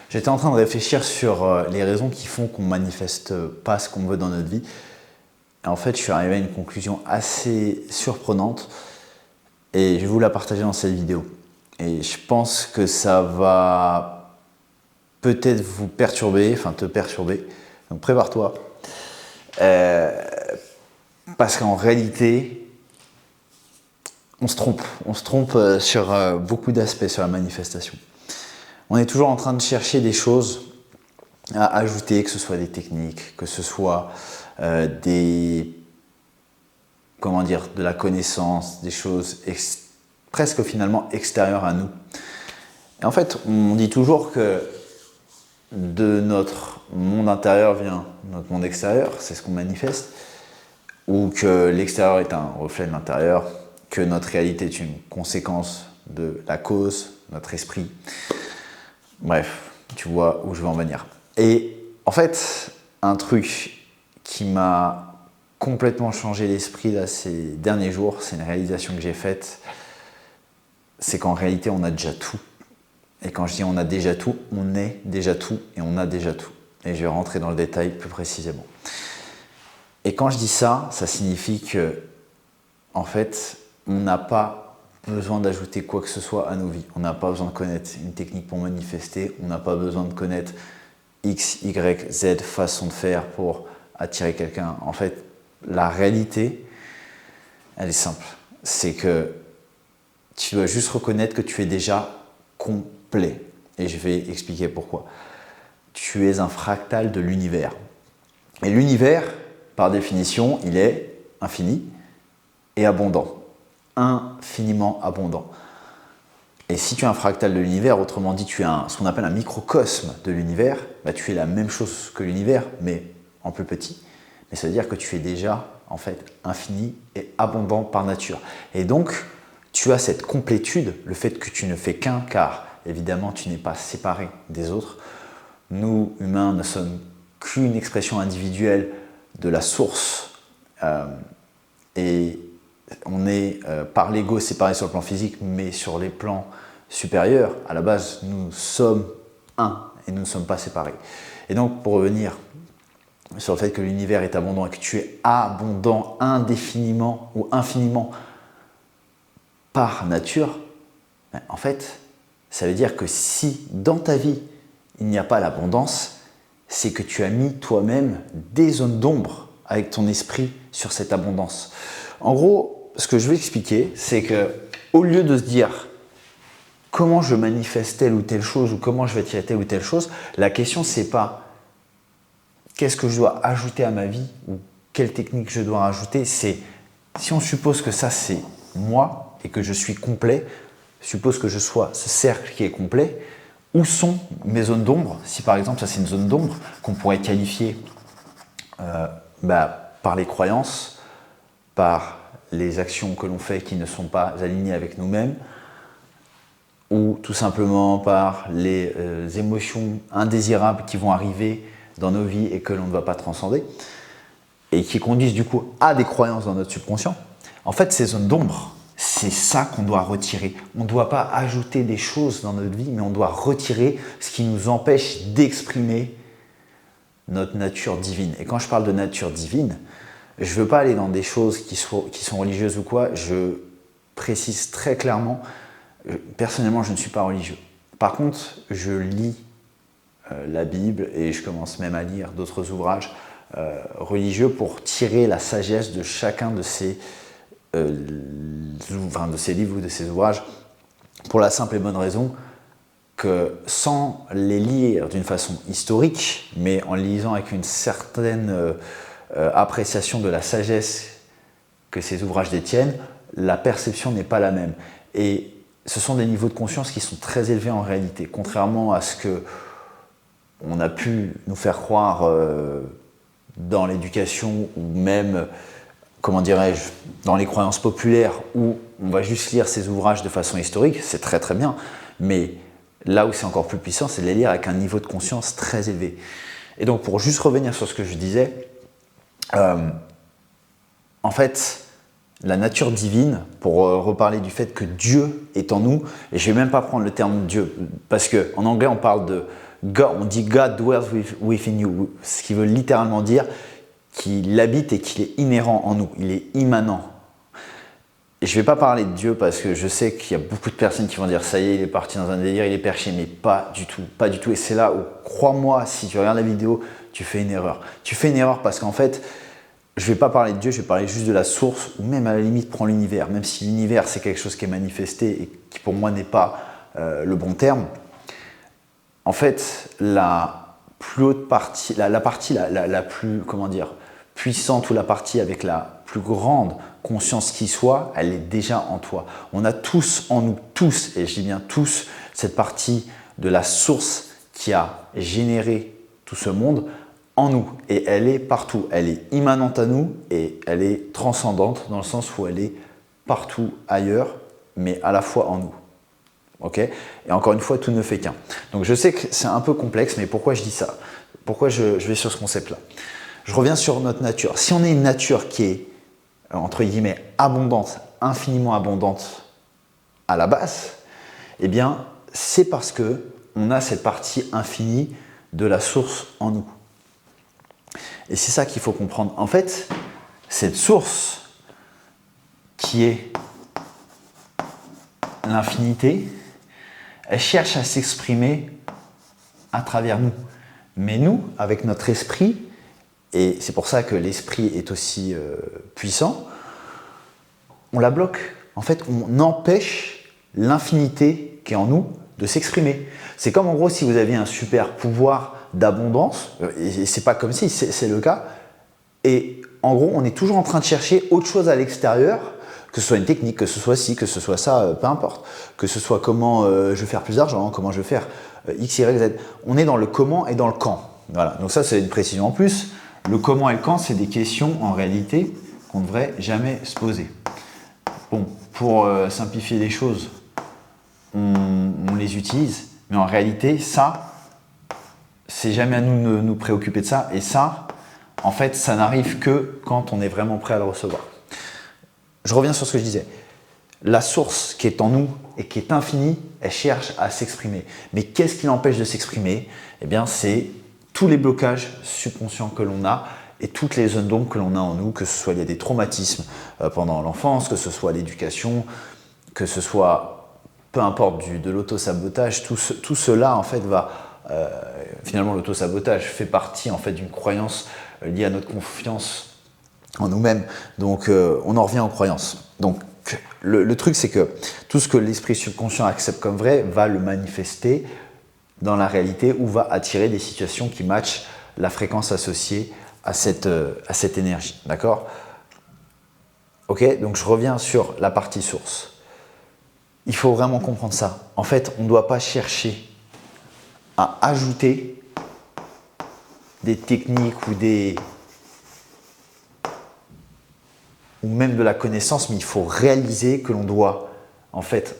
J'étais en train de réfléchir sur les raisons qui font qu'on ne manifeste pas ce qu'on veut dans notre vie. Et en fait, je suis arrivé à une conclusion assez surprenante et je vais vous la partager dans cette vidéo. Et je pense que ça va peut-être vous perturber, enfin te perturber. Donc prépare-toi. Parce qu'en réalité, on se trompe. On se trompe sur beaucoup d'aspects sur la manifestation. On est toujours en train de chercher des choses à ajouter, que ce soit des techniques, que ce soit de la connaissance, des choses presque finalement extérieures à nous. Et en fait, on dit toujours que de notre monde intérieur vient notre monde extérieur, c'est ce qu'on manifeste, ou que l'extérieur est un reflet de l'intérieur, que notre réalité est une conséquence de la cause, notre esprit. Bref, tu vois où je veux en venir. Et en fait, un truc qui m'a complètement changé l'esprit là, ces derniers jours, c'est une réalisation que j'ai faite, c'est qu'en réalité, on a déjà tout. Et quand je dis on a déjà tout, on est déjà tout et on a déjà tout. Et je vais rentrer dans le détail plus précisément. Et quand je dis ça, ça signifie que, en fait, on n'a pas besoin d'ajouter quoi que ce soit à nos vies. On n'a pas besoin de connaître une technique pour manifester, on n'a pas besoin de connaître X, Y, Z façon de faire pour attirer quelqu'un. En fait, la réalité, elle est simple. C'est que tu dois juste reconnaître que tu es déjà complet. Et je vais expliquer pourquoi. Tu es un fractal de l'univers. Et l'univers, par définition, il est infini et abondant. Infiniment abondant. Et si tu es un fractal de l'univers, autrement dit, tu es ce qu'on appelle un microcosme de l'univers, bah, tu es la même chose que l'univers, mais en plus petit. Mais ça veut dire que tu es déjà, en fait, infini et abondant par nature. Et donc, tu as cette complétude, le fait que tu ne fais qu'un, car évidemment, tu n'es pas séparé des autres. Nous, humains, ne sommes qu'une expression individuelle de la source. Et on est par l'ego séparé sur le plan physique, mais sur les plans supérieurs, à la base, nous sommes un et nous ne sommes pas séparés. Et donc, pour revenir sur le fait que l'univers est abondant et que tu es abondant indéfiniment ou infiniment par nature, ben, en fait, ça veut dire que si dans ta vie, il n'y a pas l'abondance, c'est que tu as mis toi-même des zones d'ombre avec ton esprit sur cette abondance. En gros, ce que je veux expliquer, c'est que au lieu de se dire comment je manifeste telle ou telle chose ou comment je vais attirer telle ou telle chose, la question c'est pas qu'est-ce que je dois ajouter à ma vie ou quelle technique je dois rajouter, c'est si on suppose que ça c'est moi et que je suis complet, suppose que je sois ce cercle qui est complet, où sont mes zones d'ombre? Si par exemple ça c'est une zone d'ombre qu'on pourrait qualifier par les croyances, par les actions que l'on fait qui ne sont pas alignées avec nous-mêmes, ou tout simplement par les émotions indésirables qui vont arriver dans nos vies et que l'on ne va pas transcender, et qui conduisent du coup à des croyances dans notre subconscient. En fait, ces zones d'ombre, c'est ça qu'on doit retirer. On ne doit pas ajouter des choses dans notre vie, mais on doit retirer ce qui nous empêche d'exprimer notre nature divine. Et quand je parle de nature divine, je ne veux pas aller dans des choses qui sont religieuses ou quoi. Je précise très clairement, personnellement, je ne suis pas religieux. Par contre, je lis la Bible et je commence même à lire d'autres ouvrages religieux pour tirer la sagesse de chacun de ces livres ou de ces ouvrages, pour la simple et bonne raison que sans les lire d'une façon historique, mais en lisant avec une certaine appréciation de la sagesse que ces ouvrages détiennent, la perception n'est pas la même. Et ce sont des niveaux de conscience qui sont très élevés en réalité, contrairement à ce que on a pu nous faire croire dans l'éducation ou même, comment dirais-je, dans les croyances populaires où on va juste lire ces ouvrages de façon historique, c'est très très bien, mais là où c'est encore plus puissant, c'est de les lire avec un niveau de conscience très élevé. Et donc pour juste revenir sur ce que je disais, en fait, la nature divine, pour reparler du fait que Dieu est en nous, et je ne vais même pas prendre le terme Dieu, parce qu'en anglais on parle on dit God dwells within you, ce qui veut littéralement dire qu'il habite et qu'il est inhérent en nous, il est immanent. Et je ne vais pas parler de Dieu parce que je sais qu'il y a beaucoup de personnes qui vont dire ça y est, il est parti dans un délire, il est perché, mais pas du tout, pas du tout. Et c'est là où, crois-moi, si tu regardes la vidéo, tu fais une erreur. Tu fais une erreur parce qu'en fait, je ne vais pas parler de Dieu, je vais parler juste de la source, ou même à la limite, prends l'univers, même si l'univers c'est quelque chose qui est manifesté et qui pour moi n'est pas le bon terme. En fait, la plus haute partie, la partie la plus, comment dire, puissante ou la partie avec la plus grande conscience qui soit, elle est déjà en toi. On a tous en nous, tous, et je dis bien tous, cette partie de la source qui a généré tout ce monde en nous. Et elle est partout. Elle est immanente à nous et elle est transcendante dans le sens où elle est partout ailleurs, mais à la fois en nous. Ok ? Et encore une fois, tout ne fait qu'un. Donc je sais que c'est un peu complexe, mais pourquoi je dis ça ? Pourquoi je vais sur ce concept-là ? Je reviens sur notre nature. Si on est une nature qui est, entre guillemets, abondante, infiniment abondante à la base, eh bien, c'est parce qu'on a cette partie infinie de la source en nous. Et c'est ça qu'il faut comprendre. En fait, cette source qui est l'infinité, elle cherche à s'exprimer à travers nous. Mais nous, avec notre esprit, et c'est pour ça que l'esprit est aussi puissant, on la bloque. En fait, on empêche l'infinité qui est en nous de s'exprimer. C'est comme en gros si vous aviez un super pouvoir d'abondance, et c'est pas comme si, c'est le cas, et en gros, on est toujours en train de chercher autre chose à l'extérieur, que ce soit une technique, que ce soit ci, que ce soit ça, peu importe, que ce soit comment je vais faire plus d'argent, comment je vais faire X, Y, Z. On est dans le comment et dans le quand. Voilà, donc ça c'est une précision en plus. Le comment et le quand, c'est des questions en réalité qu'on ne devrait jamais se poser. Bon, pour simplifier les choses, on les utilise, mais en réalité, ça, c'est jamais à nous de nous préoccuper de ça. Et ça, en fait, ça n'arrive que quand on est vraiment prêt à le recevoir. Je reviens sur ce que je disais. La source qui est en nous et qui est infinie, elle cherche à s'exprimer. Mais qu'est-ce qui l'empêche de s'exprimer ? Eh bien, c'est tous les blocages subconscients que l'on a et toutes les zones d'ombre que l'on a en nous, que ce soit il y a des traumatismes pendant l'enfance, que ce soit l'éducation, que ce soit, peu importe, de l'auto-sabotage, tout cela en fait va, finalement l'auto-sabotage fait partie en fait d'une croyance liée à notre confiance en nous-mêmes, donc on en revient aux croyances. Donc le truc c'est que tout ce que l'esprit subconscient accepte comme vrai va le manifester dans la réalité ou va attirer des situations qui matchent la fréquence associée à cette énergie, d'accord ? Ok, donc je reviens sur la partie source. Il faut vraiment comprendre ça. En fait, on ne doit pas chercher à ajouter des techniques ou même de la connaissance, mais il faut réaliser que l'on doit en fait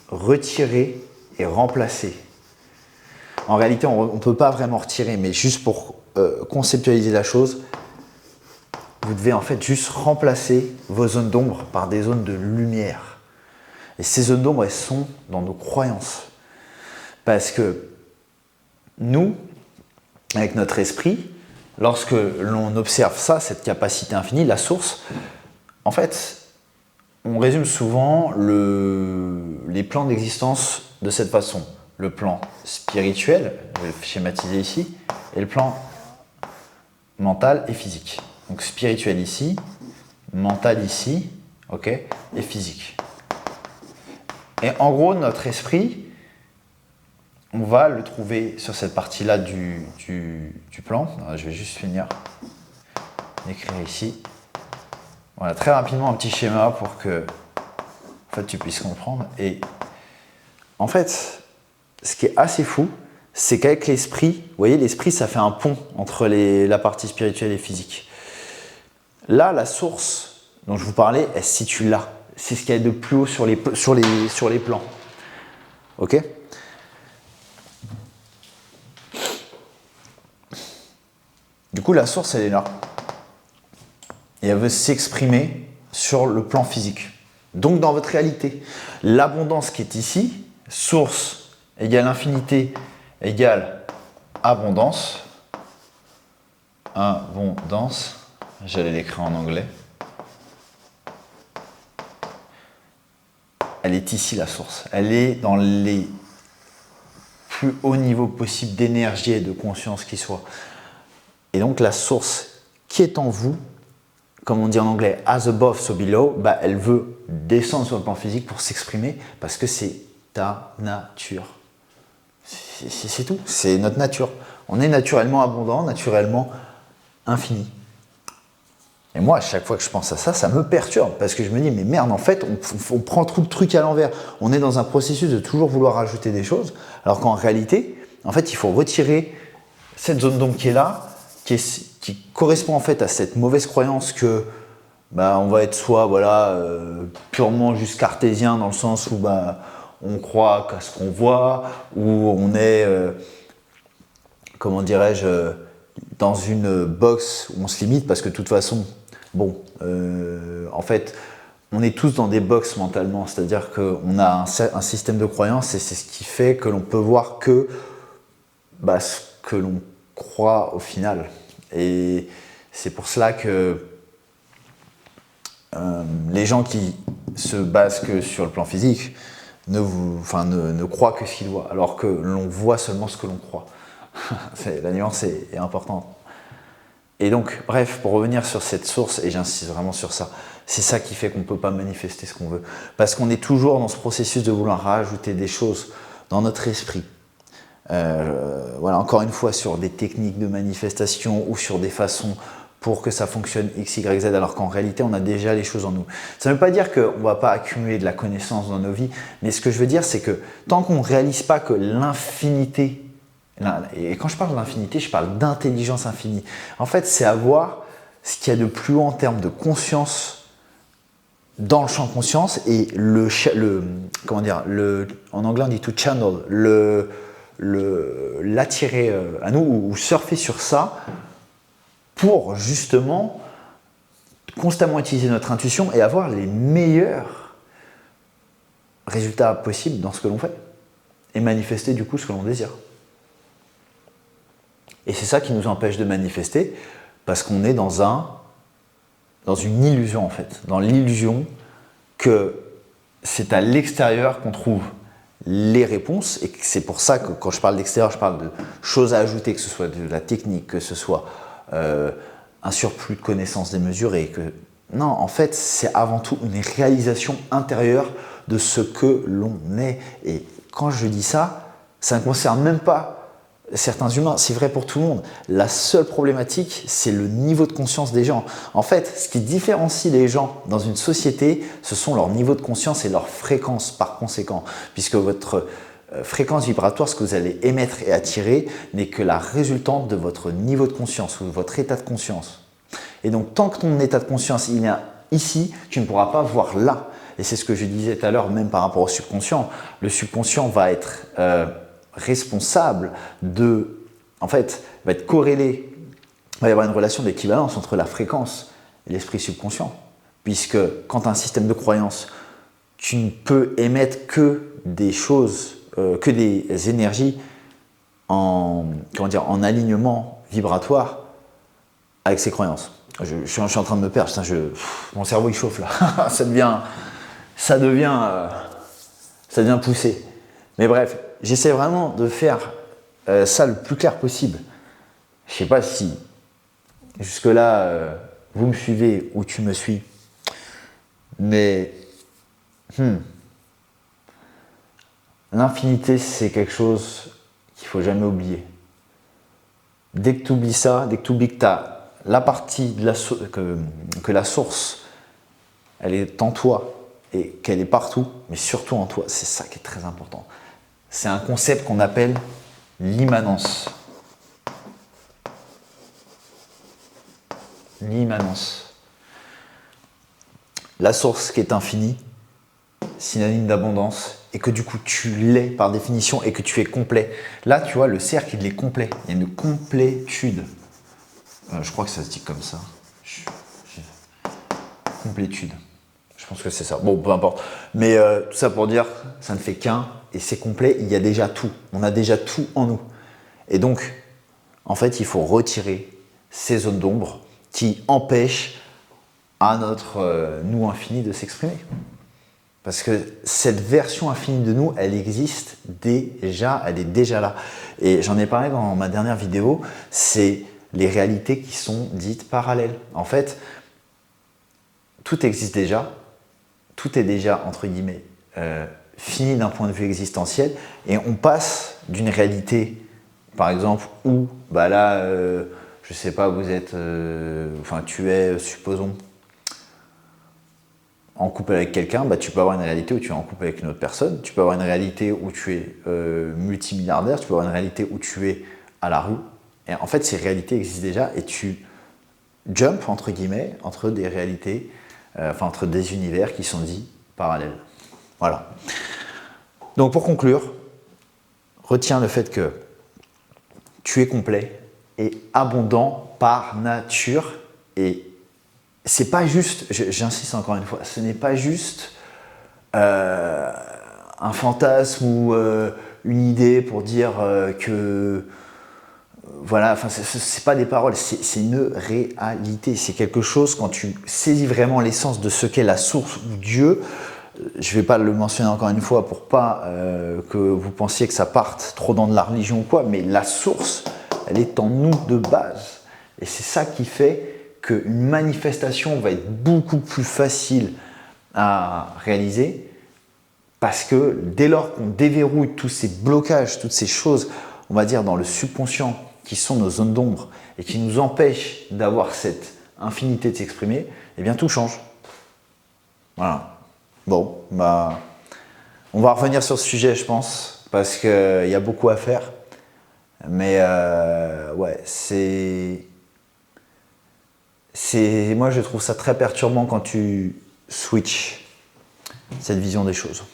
retirer et remplacer. En réalité, on ne peut pas vraiment retirer, mais juste pour conceptualiser la chose, vous devez en fait juste remplacer vos zones d'ombre par des zones de lumière. Et ces zones d'ombre, elles sont dans nos croyances. Parce que nous, avec notre esprit, lorsque l'on observe ça, cette capacité infinie, la source, en fait, on résume souvent les plans d'existence de cette façon. Le plan spirituel, je vais le schématiser ici, et le plan mental et physique. Donc spirituel ici, mental ici, ok, et physique. Et en gros, notre esprit, on va le trouver sur cette partie-là du plan. Alors, je vais juste finir d'écrire ici. Voilà, très rapidement un petit schéma pour que en fait, tu puisses comprendre. Et en fait, ce qui est assez fou, c'est qu'avec l'esprit, vous voyez, l'esprit, ça fait un pont entre la partie spirituelle et physique. Là, la source dont je vous parlais, elle se situe là. C'est ce qu'il y a de plus haut sur les plans. Ok ? Du coup, la source, elle est là. Et elle veut s'exprimer sur le plan physique. Donc, dans votre réalité, l'abondance qui est ici, source égale infinité égale abondance. Abondance, j'allais l'écrire en anglais. Elle est ici la source. Elle est dans les plus hauts niveaux possibles d'énergie et de conscience qui soit. Et donc la source qui est en vous, comme on dit en anglais, as above, so below, bah, elle veut descendre sur le plan physique pour s'exprimer parce que c'est ta nature. C'est tout, c'est notre nature. On est naturellement abondant, naturellement infini. Et moi, à chaque fois que je pense à ça, ça me perturbe parce que je me dis, mais merde, en fait, on prend tout le truc à l'envers. On est dans un processus de toujours vouloir rajouter des choses, alors qu'en réalité, en fait, il faut retirer cette zone d'ombre qui est là, qui correspond en fait à cette mauvaise croyance que bah, on va être soit voilà, purement juste cartésien dans le sens où bah, on croit qu'à ce qu'on voit, ou on est, comment dirais-je, dans une box où on se limite parce que de toute façon, bon, en fait, on est tous dans des boxes mentalement, c'est-à-dire qu'on a un système de croyance et c'est ce qui fait que l'on peut voir que bah, ce que l'on croit au final. Et c'est pour cela que les gens qui se basent que sur le plan physique ne croient que ce qu'ils voient, alors que l'on voit seulement ce que l'on croit. La nuance est importante. Et donc, bref, pour revenir sur cette source, et j'insiste vraiment sur ça, c'est ça qui fait qu'on ne peut pas manifester ce qu'on veut. Parce qu'on est toujours dans ce processus de vouloir rajouter des choses dans notre esprit. Voilà, encore une fois, sur des techniques de manifestation ou sur des façons pour que ça fonctionne X, Y, Z, alors qu'en réalité, on a déjà les choses en nous. Ça ne veut pas dire qu'on ne va pas accumuler de la connaissance dans nos vies, mais ce que je veux dire, c'est que tant qu'on ne réalise pas que l'infinité, et quand je parle d'infinité, je parle d'intelligence infinie. En fait, c'est avoir ce qu'il y a de plus haut en termes de conscience dans le champ de conscience et comment dire, en anglais on dit to channel, l'attirer à nous ou surfer sur ça pour justement constamment utiliser notre intuition et avoir les meilleurs résultats possibles dans ce que l'on fait et manifester du coup ce que l'on désire. Et c'est ça qui nous empêche de manifester parce qu'on est dans une illusion en fait, dans l'illusion que c'est à l'extérieur qu'on trouve les réponses et c'est pour ça que quand je parle d'extérieur, je parle de choses à ajouter, que ce soit de la technique, que ce soit un surplus de connaissances démesurées. Non, en fait, c'est avant tout une réalisation intérieure de ce que l'on est. Et quand je dis ça, ça ne concerne même pas certains humains, c'est vrai pour tout le monde. La seule problématique, c'est le niveau de conscience des gens. En fait, ce qui différencie les gens dans une société, ce sont leur niveau de conscience et leur fréquence par conséquent. Puisque votre fréquence vibratoire, ce que vous allez émettre et attirer, n'est que la résultante de votre niveau de conscience ou de votre état de conscience. Et donc, tant que ton état de conscience il est ici, tu ne pourras pas voir là. Et c'est ce que je disais tout à l'heure, même par rapport au subconscient. Le subconscient va être responsable va être corrélé, il va y avoir une relation d'équivalence entre la fréquence et l'esprit subconscient. Puisque quand tu as un système de croyance, tu ne peux émettre que des choses, que des énergies en alignement vibratoire avec ces croyances. Je suis en train de me perdre, mon cerveau il chauffe là, ça devient poussé. Mais bref, j'essaie vraiment de faire ça le plus clair possible. Je ne sais pas si jusque-là vous me suivez ou tu me suis, mais l'infinité c'est quelque chose qu'il ne faut jamais oublier. Dès que tu oublies ça, dès que tu oublies que tu as la partie que la source elle est en toi et qu'elle est partout, mais surtout en toi, c'est ça qui est très important. C'est un concept qu'on appelle l'immanence. L'immanence. La source qui est infinie, synonyme d'abondance, et que du coup tu l'es par définition et que tu es complet. Là, tu vois, le cercle, il est complet. Il y a une complétude. Je crois que ça se dit comme ça. Complétude. Je pense que c'est ça. Bon, peu importe. Mais tout ça pour dire, ça ne fait qu'un et c'est complet, il y a déjà tout. On a déjà tout en nous. Et donc, en fait, il faut retirer ces zones d'ombre qui empêchent à notre nous infini de s'exprimer. Parce que cette version infinie de nous, elle existe déjà, elle est déjà là. Et j'en ai parlé dans ma dernière vidéo, c'est les réalités qui sont dites parallèles. En fait, tout existe déjà, tout est déjà, entre guillemets, fini d'un point de vue existentiel, et on passe d'une réalité, par exemple, où, bah là, je sais pas, vous êtes, enfin, tu es, supposons, en couple avec quelqu'un, bah, tu peux avoir une réalité où tu es en couple avec une autre personne, tu peux avoir une réalité où tu es multimilliardaire, tu peux avoir une réalité où tu es à la rue. Et en fait, ces réalités existent déjà et tu jump, entre guillemets, entre des réalités, enfin entre des univers qui sont dits parallèles. Voilà. Donc pour conclure, retiens le fait que tu es complet et abondant par nature, et c'est pas juste, j'insiste encore une fois, ce n'est pas juste un fantasme ou une idée pour dire que voilà, enfin c'est pas des paroles, c'est une réalité, c'est quelque chose, quand tu saisis vraiment l'essence de ce qu'est la source ou Dieu. Je vais pas le mentionner encore une fois pour pas que vous pensiez que ça parte trop dans de la religion ou quoi, mais la source, elle est en nous de base, et c'est ça qui fait qu'une manifestation va être beaucoup plus facile à réaliser, parce que dès lors qu'on déverrouille tous ces blocages, toutes ces choses, on va dire dans le subconscient, qui sont nos zones d'ombre et qui nous empêchent d'avoir cette infinité de s'exprimer, eh bien tout change. Voilà. Bon, bah, on va revenir sur ce sujet, je pense, parce qu'il y a beaucoup à faire. Mais ouais, moi je trouve ça très perturbant quand tu switches cette vision des choses.